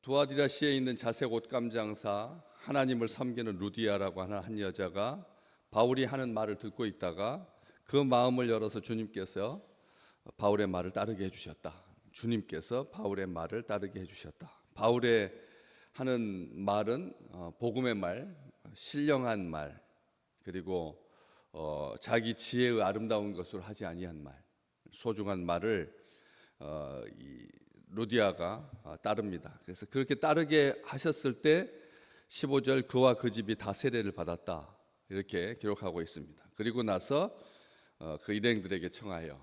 두아디라시에 있는 자색 옷감 장사 하나님을 섬기는 루디아라고 하는 한 여자가 바울이 하는 말을 듣고 있다가 그 마음을 열어서 주님께서 바울의 말을 따르게 해주셨다. 주님께서 바울의 말을 따르게 해주셨다. 바울의 하는 말은 복음의 말, 신령한 말, 그리고 자기 지혜의 아름다운 것으로 하지 아니한 말, 소중한 말을 이 루디아가 따릅니다. 그래서 그렇게 따르게 하셨을 때 15절 그와 그 집이 다 세례를 받았다 이렇게 기록하고 있습니다. 그리고 나서 그 일행들에게 청하여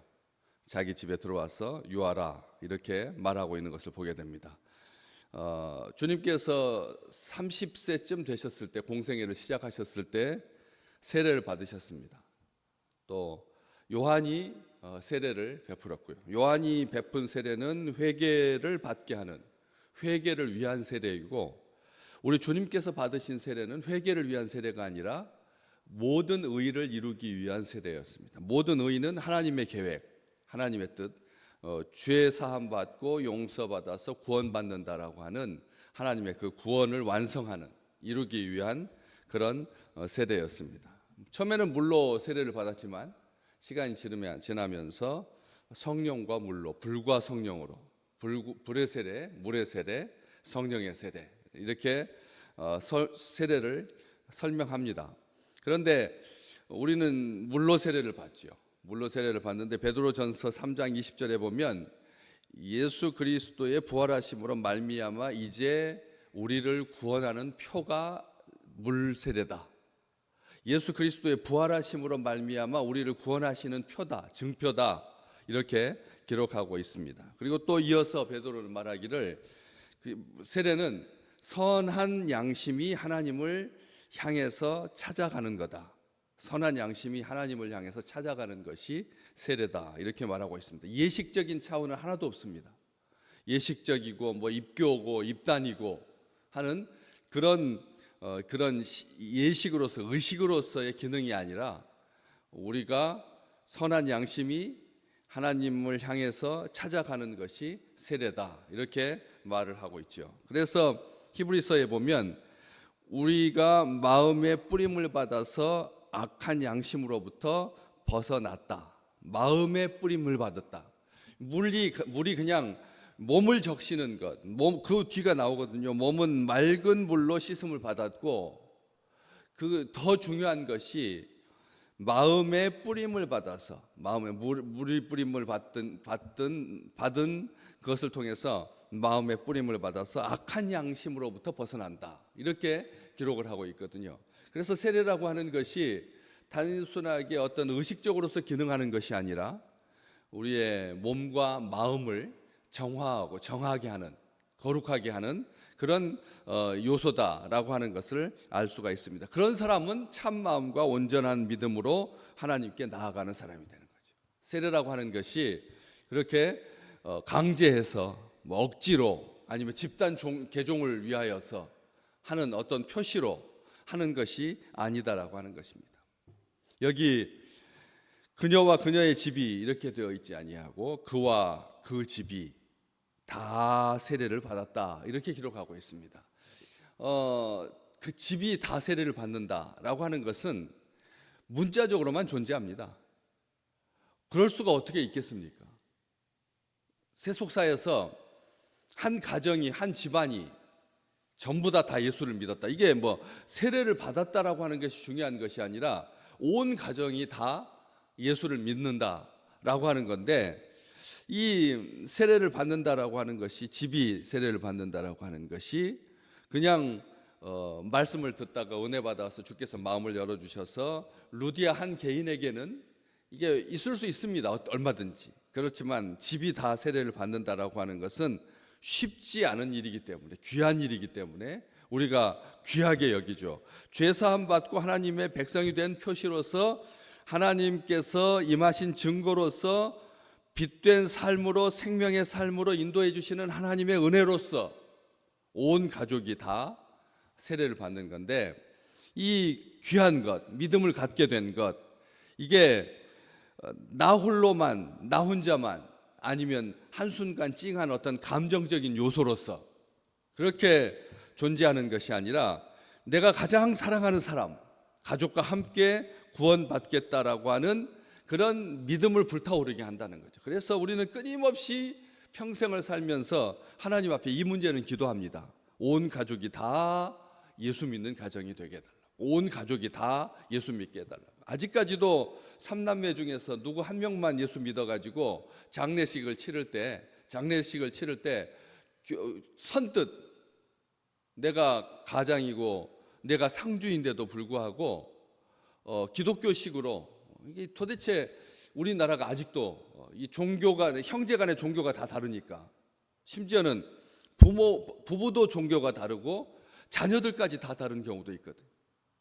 자기 집에 들어와서 유하라 이렇게 말하고 있는 것을 보게 됩니다. 주님께서 30세쯤 되셨을 때 공생애를 시작하셨을 때 세례를 받으셨습니다. 또 요한이 세례를 베풀었고요. 요한이 베푼 세례는 회개를 받게 하는, 회개를 위한 세례이고, 우리 주님께서 받으신 세례는 회개를 위한 세례가 아니라 모든 의를 이루기 위한 세례였습니다. 모든 의는 하나님의 계획, 하나님의 뜻, 죄 사함 받고 용서받아서 구원받는다라고 하는 하나님의 그 구원을 완성하는, 이루기 위한 그런 세례였습니다. 처음에는 물로 세례를 받았지만 시간이 지나면서 성령과 물로, 불과 성령으로, 불의 세례, 물의 세례, 성령의 세례 이렇게 세례를 설명합니다. 그런데 우리는 물로 세례를 받죠. 물로 세례를 받는데 베드로전서 3장 20절에 보면 예수 그리스도의 부활하심으로 말미암아 이제 우리를 구원하는 표가 물 세례다. 예수 그리스도의 부활하심으로 말미암아 우리를 구원하시는 표다, 증표다 이렇게 기록하고 있습니다. 그리고 또 이어서 베드로는 말하기를 세례는 선한 양심이 하나님을 향해서 찾아가는 거다. 선한 양심이 하나님을 향해서 찾아가는 것이 세례다 이렇게 말하고 있습니다. 예식적인 차원은 하나도 없습니다. 예식적이고 뭐 입교고 입단이고 하는 그런 예식으로서 의식으로서의 기능이 아니라 우리가 선한 양심이 하나님을 향해서 찾아가는 것이 세례다 이렇게 말을 하고 있죠. 그래서 히브리서에 보면 우리가 마음의 뿌림을 받아서 악한 양심으로부터 벗어났다. 마음의 뿌림을 받았다. 물이 그냥 몸을 적시는 것, 그 뒤가 나오거든요. 몸은 맑은 물로 씻음을 받았고, 그 더 중요한 것이 마음의 뿌림을 받아서, 마음의 물의 뿌림을 받은 것을 통해서 마음의 뿌림을 받아서 악한 양심으로부터 벗어난다. 이렇게 기록을 하고 있거든요. 그래서 세례라고 하는 것이 단순하게 어떤 의식적으로서 기능하는 것이 아니라 우리의 몸과 마음을 정화하고 정하게 하는, 거룩하게 하는 그런 요소다라고 하는 것을 알 수가 있습니다. 그런 사람은 참 마음과 온전한 믿음으로 하나님께 나아가는 사람이 되는 거죠. 세례라고 하는 것이 그렇게 강제해서 억지로 아니면 집단 개종을 위하여서 하는 어떤 표시로 하는 것이 아니다라고 하는 것입니다. 여기 그녀와 그녀의 집이 이렇게 되어 있지 아니하고 그와 그 집이 다 세례를 받았다 이렇게 기록하고 있습니다. 그 집이 다 세례를 받는다라고 하는 것은 문자적으로만 존재합니다. 그럴 수가 어떻게 있겠습니까? 세속사에서 한 가정이, 한 집안이 전부 다 예수를 믿었다. 이게 세례를 받았다라고 하는 것이 중요한 것이 아니라 온 가정이 다 예수를 믿는다라고 하는 건데, 이 세례를 받는다라고 하는 것이, 집이 세례를 받는다라고 하는 것이 그냥 말씀을 듣다가 은혜 받아서 주께서 마음을 열어주셔서 루디아 한 개인에게는 이게 있을 수 있습니다. 얼마든지. 그렇지만 집이 다 세례를 받는다라고 하는 것은 쉽지 않은 일이기 때문에, 귀한 일이기 때문에 우리가 귀하게 여기죠. 죄사함 받고 하나님의 백성이 된 표시로서 하나님께서 임하신 증거로서 빛된 삶으로, 생명의 삶으로 인도해 주시는 하나님의 은혜로서 온 가족이 다 세례를 받는 건데, 이 귀한 것, 믿음을 갖게 된 것, 이게 나 홀로만, 나 혼자만, 아니면 한순간 찡한 어떤 감정적인 요소로서 그렇게 존재하는 것이 아니라 내가 가장 사랑하는 사람, 가족과 함께 구원받겠다라고 하는 그런 믿음을 불타오르게 한다는 거죠. 그래서 우리는 끊임없이 평생을 살면서 하나님 앞에 이 문제는 기도합니다. 온 가족이 다 예수 믿는 가정이 되게 해달라고. 온 가족이 다 예수 믿게 해달라고. 아직까지도 3남매 중에서 누구 한 명만 예수 믿어가지고 장례식을 치를 때 선뜻 내가 가장이고 내가 상주인데도 불구하고 기독교식으로, 이게 도대체 우리나라가 아직도 이 종교가, 형제 간의 종교가 다 다르니까, 심지어는 부부도 종교가 다르고 자녀들까지 다 다른 경우도 있거든.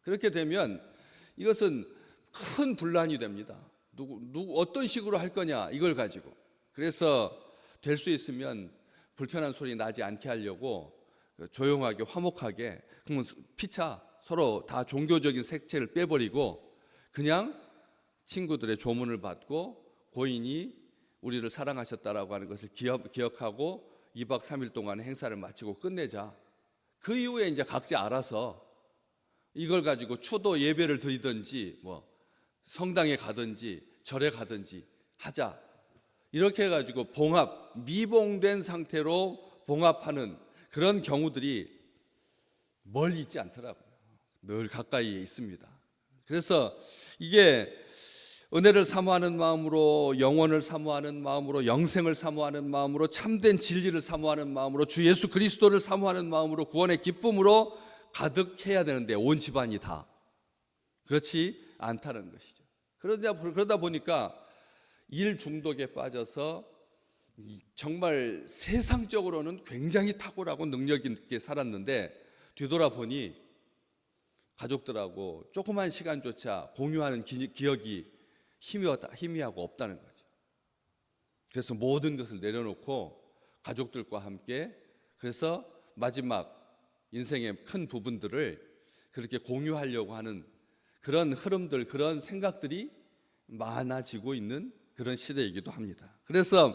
그렇게 되면 이것은 큰 분란이 됩니다. 어떤 식으로 할 거냐, 이걸 가지고. 그래서 될 수 있으면 불편한 소리 나지 않게 하려고 조용하게 화목하게, 그러면 피차 서로 다 종교적인 색채를 빼버리고 그냥 친구들의 조문을 받고 고인이 우리를 사랑하셨다라고 하는 것을 기억하고 2박 3일 동안의 행사를 마치고 끝내자. 그 이후에 이제 각자 알아서 이걸 가지고 추도 예배를 드리든지 뭐 성당에 가든지 절에 가든지 하자. 이렇게 해가지고 미봉된 상태로 봉합하는 그런 경우들이 멀리 있지 않더라고요. 늘 가까이에 있습니다. 그래서 이게 은혜를 사모하는 마음으로, 영원을 사모하는 마음으로, 영생을 사모하는 마음으로, 참된 진리를 사모하는 마음으로, 주 예수 그리스도를 사모하는 마음으로, 구원의 기쁨으로 가득해야 되는데 온 집안이 다 그렇지 않다는 것이죠. 그러다 보니까 일 중독에 빠져서 정말 세상적으로는 굉장히 탁월하고 능력 있게 살았는데 뒤돌아보니 가족들하고 조그만 시간조차 공유하는 기억이 희미하고 없다는 거죠. 그래서 모든 것을 내려놓고 가족들과 함께, 그래서 마지막 인생의 큰 부분들을 그렇게 공유하려고 하는 그런 흐름들, 그런 생각들이 많아지고 있는 그런 시대이기도 합니다. 그래서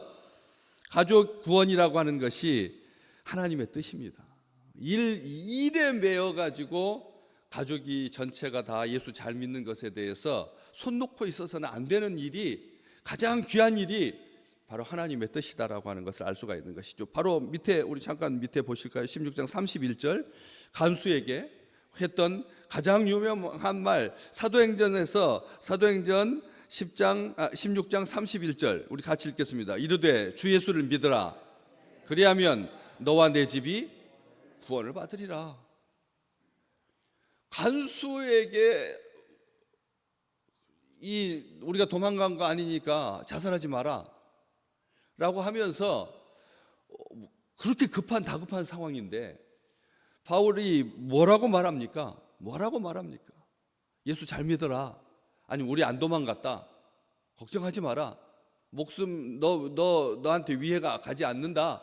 가족 구원이라고 하는 것이 하나님의 뜻입니다. 일에 매여 가지고 가족이 전체가 다 예수 잘 믿는 것에 대해서 손 놓고 있어서는 안 되는 일이, 가장 귀한 일이 바로 하나님의 뜻이다라고 하는 것을 알 수가 있는 것이죠. 바로 우리 잠깐 밑에 보실까요? 16장 31절, 간수에게 했던 가장 유명한 말, 사도행전 16장 31절 우리 같이 읽겠습니다. 이르되 주 예수를 믿으라. 그리하면 너와 내 집이 구원을 받으리라. 간수에게 우리가 도망간 거 아니니까 자살하지 마라 라고 하면서, 그렇게 다급한 상황인데 바울이 뭐라고 말합니까? 예수 잘 믿어라. 아니, 우리 안 도망갔다. 걱정하지 마라. 목숨 너한테 위해가 가지 않는다.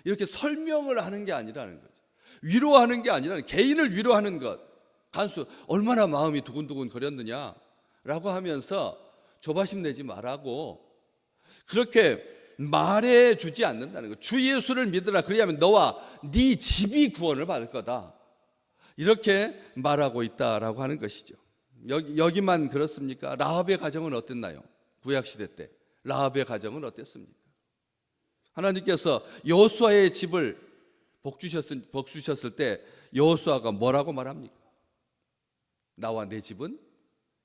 이렇게 설명을 하는 게 아니라는 거죠. 위로하는 게 아니라 개인을 위로하는 것. 간수 얼마나 마음이 두근두근 거렸느냐라고 하면서 조바심 내지 말라고 그렇게 말해 주지 않는다는 것. 주 예수를 믿으라. 그리하면 너와 네 집이 구원을 받을 거다. 이렇게 말하고 있다라고 하는 것이죠. 여기만 그렇습니까? 라합의 가정은 어땠나요? 구약시대 때 라합의 가정은 어땠습니까? 하나님께서 여호수아의 집을 복 주셨을 때 여호수아가 뭐라고 말합니까? 나와 내 집은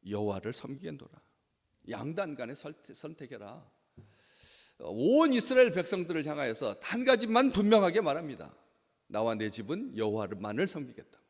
여호와를 섬기겠노라. 양단 간에 선택해라. 온 이스라엘 백성들을 향하여서 한 가지만 분명하게 말합니다. 나와 내 집은 여호와만을 섬기겠다.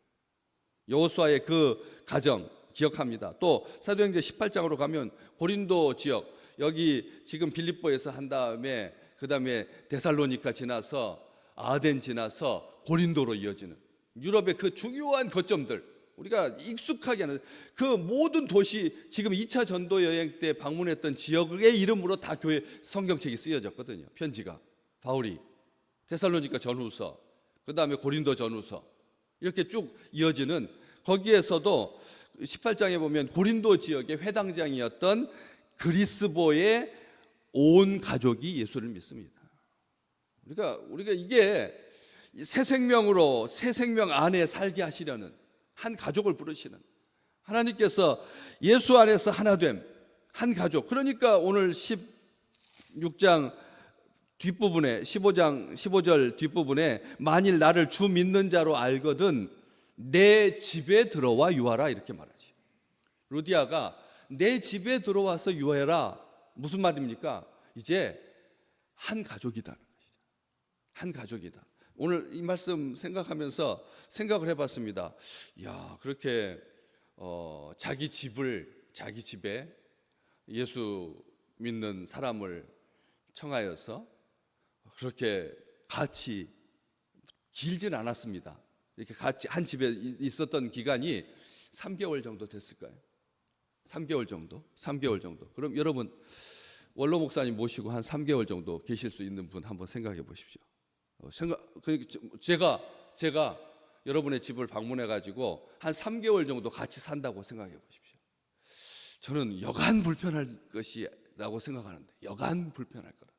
여호수아의 그 가정 기억합니다. 또 사도행전 18장으로 가면 고린도 지역, 여기 지금 빌립보에서 한 다음에 그 다음에 데살로니가 지나서 아덴 지나서 고린도로 이어지는 유럽의 그 중요한 거점들, 우리가 익숙하게 하는 그 모든 도시, 지금 2차 전도 여행 때 방문했던 지역의 이름으로 다 교회 성경책이 쓰여졌거든요. 편지가 바울이 데살로니가 전후서, 그 다음에 고린도 전후서 이렇게 쭉 이어지는, 거기에서도 18장에 보면 고린도 지역의 회당장이었던 그리스보의 온 가족이 예수를 믿습니다. 우리가 새 생명으로 새 생명 안에 살게 하시려는 한 가족을 부르시는 하나님께서 예수 안에서 하나됨, 한 가족. 그러니까 오늘 16장 뒷부분에 15절 뒷부분에 만일 나를 주 믿는 자로 알거든 내 집에 들어와 유하라 이렇게 말하죠. 루디아가 내 집에 들어와서 유하라 무슨 말입니까? 이제 한 가족이다는 것이죠. 한 가족이다. 오늘 이 말씀 생각하면서 생각을 해봤습니다. 야, 그렇게 자기 집에 예수 믿는 사람을 청하여서 그렇게 같이 길진 않았습니다. 이렇게 같이 한 집에 있었던 기간이 3개월 정도 됐을까요? 3개월 정도. 그럼 여러분 원로 목사님 모시고 한 3개월 정도 계실 수 있는 분 한번 생각해 보십시오. 제가 여러분의 집을 방문해 가지고 한 3개월 정도 같이 산다고 생각해 보십시오. 저는 여간 불편할 것이라고 생각하는데, 여간 불편할 거라.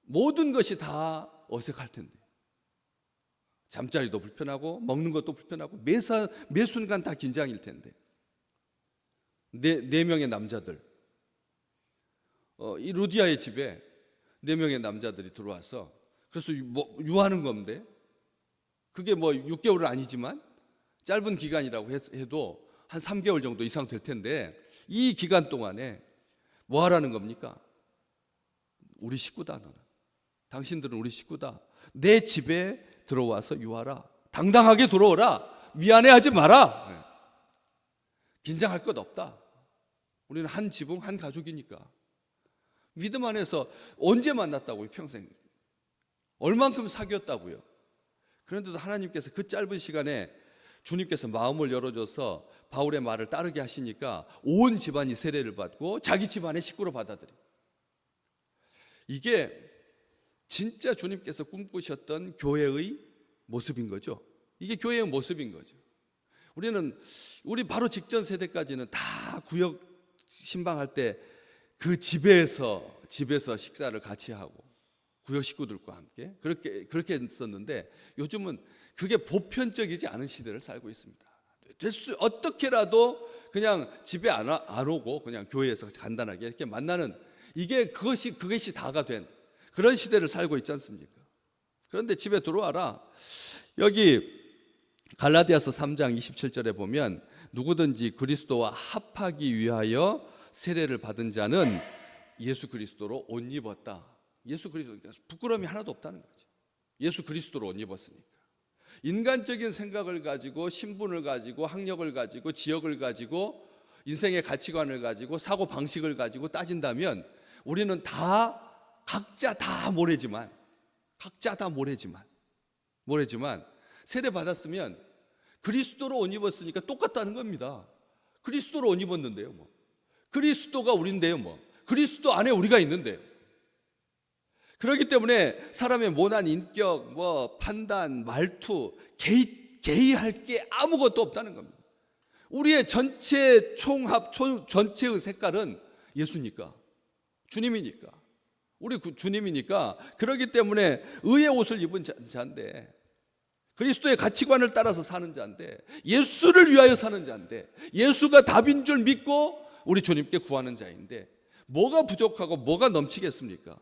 모든 것이 다 어색할 텐데, 잠자리도 불편하고 먹는 것도 불편하고 매 순간 다 긴장일 텐데, 네 명의 남자들, 이 루디아의 집에 4명의 남자들이 들어와서 그래서 유하는 건데, 그게 6개월은 아니지만 짧은 기간이라고 해도 한 3개월 정도 이상 될 텐데, 이 기간 동안에 뭐 하라는 겁니까? 우리 식구다. 너는, 당신들은 우리 식구다. 내 집에 들어와서 유하라. 당당하게 들어오라. 미안해하지 마라. 긴장할 것 없다. 우리는 한 지붕 한 가족이니까. 믿음 안에서 언제 만났다고요? 평생 얼만큼 사귀었다고요? 그런데도 하나님께서 그 짧은 시간에 주님께서 마음을 열어줘서 바울의 말을 따르게 하시니까 온 집안이 세례를 받고 자기 집안의 식구로 받아들여요. 이게 진짜 주님께서 꿈꾸셨던 교회의 모습인 거죠. 이게 교회의 모습인 거죠. 우리 바로 직전 세대까지는 다 구역 신방할 때 그 집에서 식사를 같이 하고 구역 식구들과 함께 그렇게 했었는데, 요즘은 그게 보편적이지 않은 시대를 살고 있습니다. 어떻게라도 그냥 집에 안 오고 그냥 교회에서 간단하게 이렇게 만나는, 그것이 다가 된 그런 시대를 살고 있지 않습니까? 그런데 집에 들어와라. 여기 갈라디아서 3장 27절에 보면 누구든지 그리스도와 합하기 위하여 세례를 받은 자는 예수 그리스도로 옷 입었다. 예수 그리스도, 부끄러움이 하나도 없다는 거죠. 예수 그리스도로 옷 입었으니까. 인간적인 생각을 가지고, 신분을 가지고, 학력을 가지고, 지역을 가지고, 인생의 가치관을 가지고, 사고 방식을 가지고 따진다면 우리는 각자 다 모래지만 세례 받았으면 그리스도로 옷 입었으니까 똑같다는 겁니다. 그리스도로 옷 입었는데요. 그리스도가 우리인데요. 그리스도 안에 우리가 있는데요. 그렇기 때문에 사람의 모난 인격, 판단, 말투, 개의할 게 아무것도 없다는 겁니다. 우리의 전체 총합, 전체의 색깔은 예수니까, 주님이니까, 우리 주님이니까. 그렇기 때문에 의의 옷을 입은 자인데, 그리스도의 가치관을 따라서 사는 자인데, 예수를 위하여 사는 자인데, 예수가 답인 줄 믿고 우리 주님께 구하는 자인데, 뭐가 부족하고 뭐가 넘치겠습니까?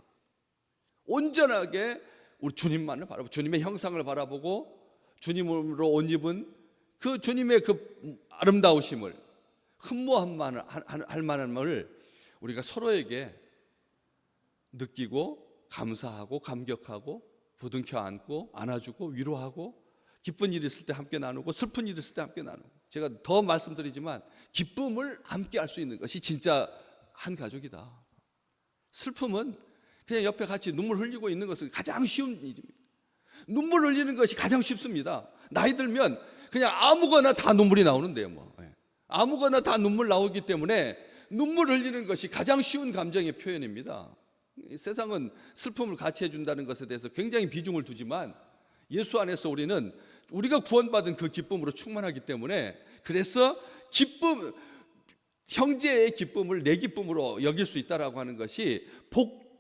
온전하게 우리 주님만을 바라보고, 주님의 형상을 바라보고, 주님으로 옷 입은 그 주님의 그 아름다우심을, 흠모할 만함을 우리가 서로에게 느끼고 감사하고 감격하고 부둥켜 안고 안아주고 위로하고, 기쁜 일이 있을 때 함께 나누고 슬픈 일이 있을 때 함께 나누고. 제가 더 말씀드리지만 기쁨을 함께 할 수 있는 것이 진짜 한 가족이다. 슬픔은 그냥 옆에 같이 눈물 흘리고 있는 것은 가장 쉬운 일입니다. 눈물 흘리는 것이 가장 쉽습니다. 나이 들면 그냥 아무거나 다 눈물이 나오는데요. 아무거나 다 눈물 나오기 때문에 눈물 흘리는 것이 가장 쉬운 감정의 표현입니다. 세상은 슬픔을 같이 해준다는 것에 대해서 굉장히 비중을 두지만, 예수 안에서 우리가 구원받은 그 기쁨으로 충만하기 때문에, 그래서 형제의 기쁨을 내 기쁨으로 여길 수 있다라고 하는 것이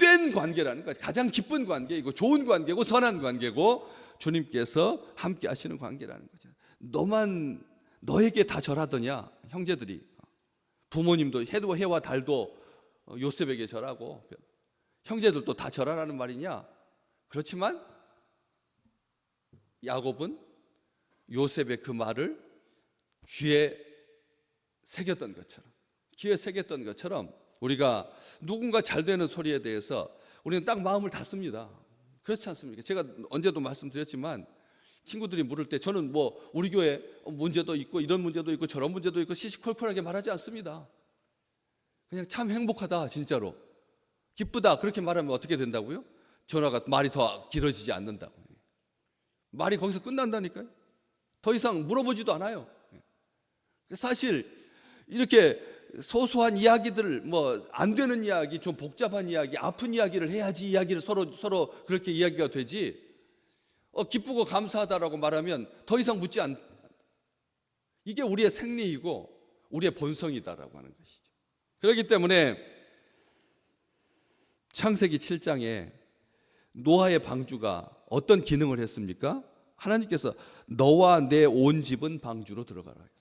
복된 관계라는 거죠. 가장 기쁜 관계이고 좋은 관계고 선한 관계고 주님께서 함께 하시는 관계라는 거죠. 너만 너에게 다 절하더냐? 형제들이, 부모님도 해와 달도 요셉에게 절하고 형제들도 다 절하라는 말이냐? 그렇지만 야곱은 요셉의 그 말을 귀에 새겼던 것처럼 우리가 누군가 잘 되는 소리에 대해서 우리는 딱 마음을 닫습니다. 그렇지 않습니까? 제가 언제도 말씀드렸지만 친구들이 물을 때 저는 뭐 우리 교회 문제도 있고 이런 문제도 있고 저런 문제도 있고 시시콜콜하게 말하지 않습니다. 그냥 참 행복하다, 진짜로 기쁘다, 그렇게 말하면 어떻게 된다고요? 전화가 말이 더 길어지지 않는다고. 말이 거기서 끝난다니까요. 더 이상 물어보지도 않아요. 사실 이렇게 소소한 이야기들, 뭐 안 되는 이야기, 좀 복잡한 이야기, 아픈 이야기를 해야지 이야기를 서로 그렇게 이야기가 되지. 기쁘고 감사하다라고 말하면 더 이상 묻지 않. 이게 우리의 생리이고 우리의 본성이다라고 하는 것이죠. 그렇기 때문에 창세기 7장에 노아의 방주가 어떤 기능을 했습니까? 하나님께서 너와 내 온 집은 방주로 들어가라 했습니다.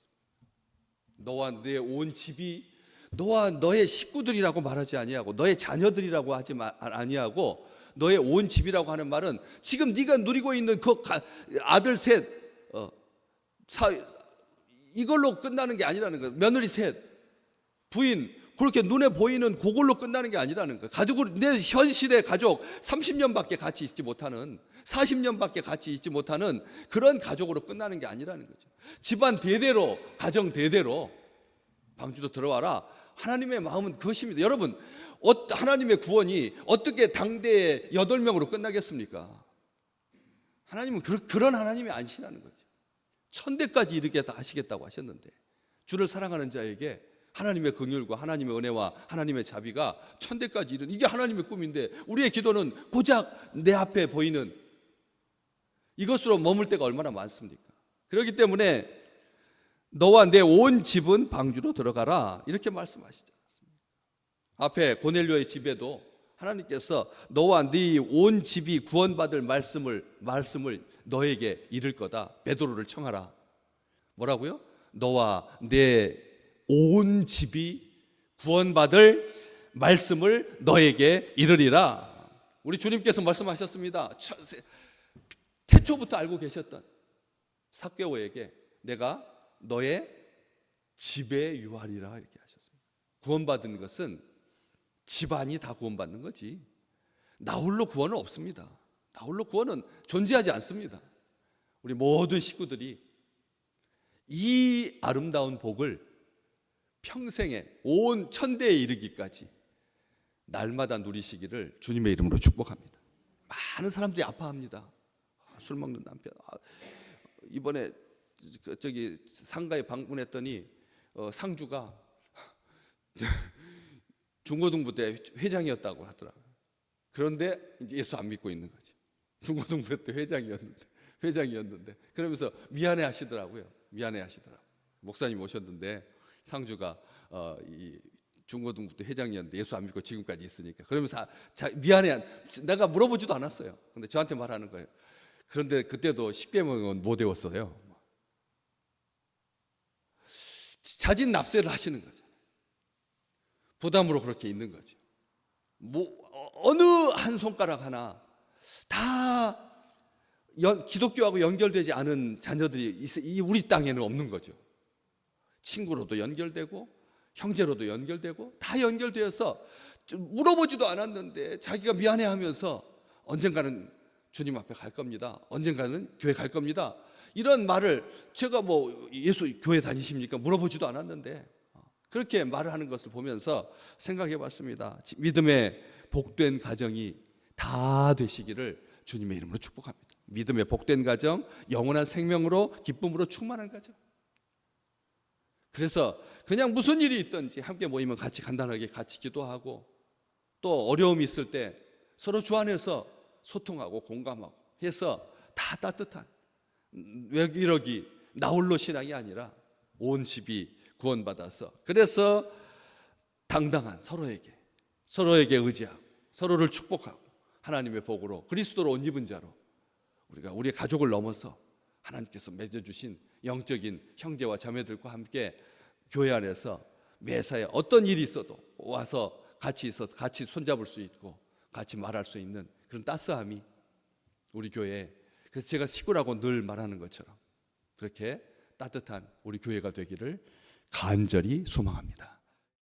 너와 내 온 집이, 너와 너의 식구들이라고 말하지 아니하고 너의 자녀들이라고 하지 아니하고 너의 온 집이라고 하는 말은 지금 네가 누리고 있는 그 아들 셋, 이걸로 끝나는 게 아니라는 거예요. 며느리 셋, 부인, 그렇게 눈에 보이는 그걸로 끝나는 게 아니라는 거예요. 가족으로, 내 현 시대 가족 30년밖에 같이 있지 못하는, 40년밖에 같이 있지 못하는 그런 가족으로 끝나는 게 아니라는 거죠. 집안 대대로, 가정 대대로 방주도 들어와라. 하나님의 마음은 그것입니다. 여러분, 하나님의 구원이 어떻게 당대의 8명으로 끝나겠습니까? 하나님은 그런 하나님이 아니시라는 거죠. 천대까지 이르게 하시겠다고 하셨는데, 주를 사랑하는 자에게 하나님의 긍휼과 하나님의 은혜와 하나님의 자비가 천대까지 이르는, 이게 하나님의 꿈인데 우리의 기도는 고작 내 앞에 보이는 이것으로 머물 때가 얼마나 많습니까? 그렇기 때문에 너와 내 온 집은 방주로 들어가라, 이렇게 말씀하시지 않았습니까? 앞에 고넬료의 집에도 하나님께서 너와 네 온 집이 구원받을 말씀을 너에게 이를 거다. 베드로를 청하라. 뭐라고요? 너와 내 온 집이 구원받을 말씀을 너에게 이르리라. 우리 주님께서 말씀하셨습니다. 태초부터 알고 계셨던 삭개오에게 내가 너의 집에 유하리라, 이렇게 하셨습니다. 구원받은 것은 집안이 다 구원받는 거지, 나 홀로 구원은 없습니다. 나 홀로 구원은 존재하지 않습니다. 우리 모든 식구들이 이 아름다운 복을 평생에 온 천대에 이르기까지 날마다 누리시기를 주님의 이름으로 축복합니다. 많은 사람들이 아파합니다. 술 먹는 남편. 이번에 저기 상가에 방문했더니 상주가 중고등부 때 회장이었다고 하더라고요. 그런데 이제 예수 안 믿고 있는 거지. 중고등부 때 회장이었는데 그러면서 미안해 하시더라고요. 목사님 오셨는데 상주가 이 중고등부 때 회장이었는데 예수 안 믿고 지금까지 있으니까, 그러면서 미안해, 내가 물어보지도 않았어요. 근데 저한테 말하는 거예요. 그런데 그때도 10계명은 못 외웠어요. 자진 납세를 하시는 거죠. 부담으로 그렇게 있는 거죠. 어느 한 손가락 하나 다 기독교하고 연결되지 않은 자녀들이 우리 땅에는 없는 거죠. 친구로도 연결되고 형제로도 연결되고 다 연결되어서 물어보지도 않았는데 자기가 미안해하면서 언젠가는 주님 앞에 갈 겁니다, 언젠가는 교회 갈 겁니다, 이런 말을 제가 뭐 예수 교회 다니십니까 물어보지도 않았는데 그렇게 말을 하는 것을 보면서 생각해 봤습니다. 믿음의 복된 가정이 다 되시기를 주님의 이름으로 축복합니다. 믿음의 복된 가정, 영원한 생명으로 기쁨으로 충만한 가정. 그래서 그냥 무슨 일이 있든지 함께 모이면 같이 간단하게 같이 기도하고, 또 어려움이 있을 때 서로 주 안에서 소통하고 공감하고 해서 다 따뜻한 외기러기 나홀로 신앙이 아니라 온 집이 구원받아서, 그래서 당당한 서로에게 의지하고 서로를 축복하고 하나님의 복으로 그리스도로 옷 입은 자로 우리가 우리의 가족을 넘어서 하나님께서 맺어주신 영적인 형제와 자매들과 함께 교회 안에서 매사에 어떤 일이 있어도 와서 같이 손잡을 수 있고 같이 말할 수 있는 그런 따스함이 우리 교회에, 그래서 제가 식구라고 늘 말하는 것처럼 그렇게 따뜻한 우리 교회가 되기를 간절히 소망합니다.